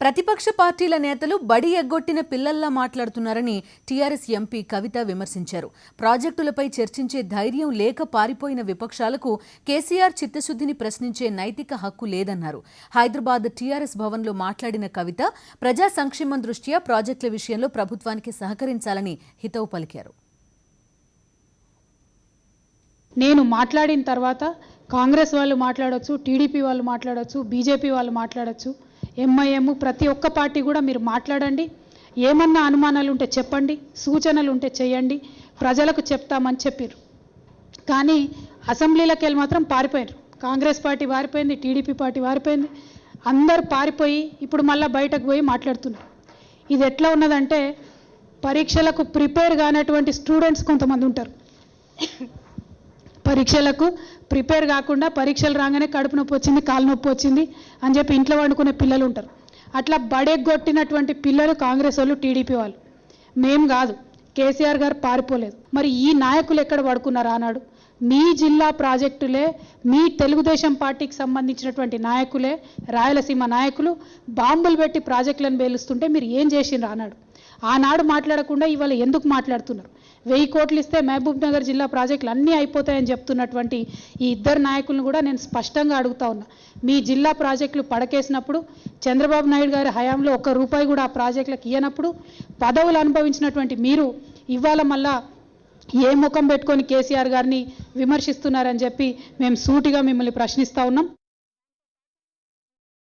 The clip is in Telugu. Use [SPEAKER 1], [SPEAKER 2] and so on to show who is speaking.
[SPEAKER 1] ప్రతిపక్ష పార్టీల నేతలు బడి ఎగ్గొట్టిన పిల్లల్లా మాట్లాడుతున్నారని టీఆర్ఎస్ ఎంపీ కవిత విమర్శించారు. ప్రాజెక్టులపై చర్చించే ధైర్యం లేక పారిపోయిన విపక్షాలకు కేసీఆర్ చిత్తశుద్ధిని ప్రశ్నించే నైతిక హక్కు లేదన్నారు. హైదరాబాద్ టీఆర్ఎస్ భవన్లో మాట్లాడిన కవిత ప్రజా సంక్షేమం దృష్ట్యా ప్రాజెక్టుల విషయంలో ప్రభుత్వానికి సహకరించాలని హితవు పలికారు.
[SPEAKER 2] నేను మాట్లాడిన తర్వాత కాంగ్రెస్ వాళ్ళు మాట్లాడొచ్చు, టీడీపీ వాళ్ళు మాట్లాడొచ్చు, బీజేపీ వాళ్ళు మాట్లాడొచ్చు, ఎంఐఎం ప్రతి ఒక్క పార్టీ కూడా మీరు మాట్లాడండి. ఏమన్నా అనుమానాలు ఉంటే చెప్పండి, సూచనలు ఉంటే చేయండి, ప్రజలకు చెప్తామని చెప్పారు. కానీ అసెంబ్లీలోకి వెళ్ళి మాత్రం పారిపోయారు. కాంగ్రెస్ పార్టీ పారిపోయింది, టీడీపీ పార్టీ పారిపోయింది, అందరు పారిపోయి ఇప్పుడు మళ్ళీ బయటకు పోయి మాట్లాడుతున్నారు. ఇది ఎట్లా ఉన్నదంటే పరీక్షలకు ప్రిపేర్ కానటువంటి స్టూడెంట్స్ కొంతమంది ఉంటారు. పరీక్షలకు ప్రిపేర్ కాకుండా పరీక్షలు రాగానే కడుపు నొప్పి వచ్చింది, కాలు నొప్పి వచ్చింది అని చెప్పి ఇంట్లో వండుకునే పిల్లలు ఉంటారు. అట్లా బడెగ్గొట్టినటువంటి పిల్లలు కాంగ్రెస్ వాళ్ళు, టీడీపీ వాళ్ళు. మేం కాదు, కేసీఆర్ గారు పారిపోలేదు. మరి ఈ నాయకులు ఎక్కడ పడుకున్నారు ఆనాడు? మీ జిల్లా ప్రాజెక్టులే, మీ తెలుగుదేశం పార్టీకి సంబంధించినటువంటి నాయకులే, రాయలసీమ నాయకులు బాంబులు పెట్టి ప్రాజెక్టులను పేలుస్తుంటే మీరు ఏం చేసిండ్రు ఆనాడు? ఆనాడు మాట్లాడకుండా ఇవాళ ఎందుకు మాట్లాడుతున్నారు? 1000 కోట్లు ఇస్తే మహబూబ్ నగర్ జిల్లా ప్రాజెక్టులు అన్నీ అయిపోతాయని చెప్తున్నటువంటి ఈ ఇద్దరు నాయకులను కూడా నేను స్పష్టంగా అడుగుతా ఉన్నా. మీ జిల్లా ప్రాజెక్టులు పడకేసినప్పుడు, చంద్రబాబు నాయుడు గారి హయాంలో ₹1 కూడా ఆ ప్రాజెక్టులకు ఇయ్యనప్పుడు పదవులు అనుభవించినటువంటి మీరు ఇవాళ మళ్ళా ఏ ముఖం పెట్టుకొని కేసీఆర్ గారిని విమర్శిస్తున్నారని చెప్పి మేము సూటిగా మిమ్మల్ని ప్రశ్నిస్తూ ఉన్నాం.